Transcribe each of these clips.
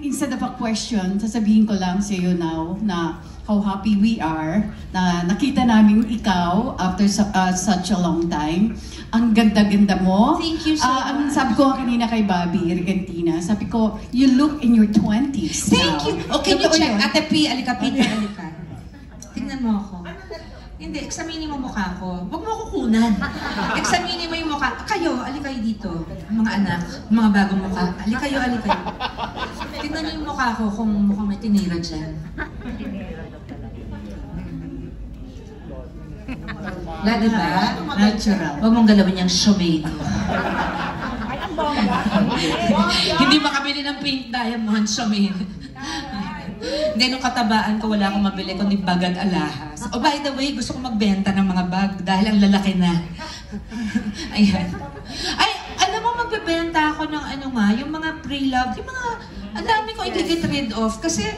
instead of a question, sasabihin ko lang sa iyo now na how happy we are na nakita namin ikaw after such a long time. Ang ganda-ganda mo. Thank you so much. Sabi ko kanina kay Bobby Regentina, sabi ko, you look in your 20s Thank now. you. Okay, you check. Yun. Ate P, alika, Peter, alika. Tingnan mo ako. Hindi, examinin mo mukha ko. Huwag mo ako kunan. Examinin mo yung mukha. Kayo, alikayo dito. Mga anak, mga bagong mukha. Alikayo. Tingnan niyo yung mukha ko kung mukhang may tinira dyan. Wala, diba? Natural. Huwag mong galawin yung shomato. Hindi makabili ng pink diamond shomato. Hindi, nung katabaan ko, wala akong mabili kundi bag at alahas. Oh, by the way, gusto ko magbenta ng mga bag dahil ang lalaki na. Ayan. Ay, alam mo, magbebenta ako ng yung mga pre-loved, yung mga, ang dami ko i-get rid of. Kasi,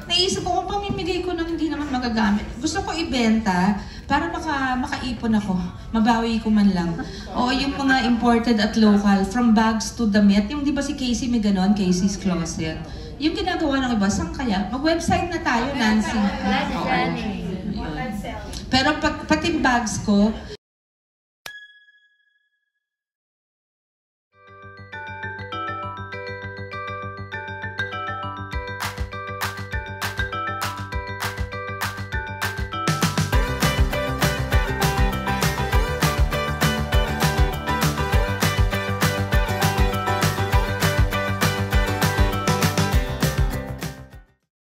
naisip ko, kung pamimigay ko ng hindi naman magagamit, gusto ko ibenta para makaipon ako. Mabawi ko man lang. O, yung mga imported at local, from bags to damit. Yung di ba si Casey may ganon, Casey's Closet. Yung ginagawa ng iba, saan kaya? Mag-website na tayo, Nancy. Pero pati bags ko,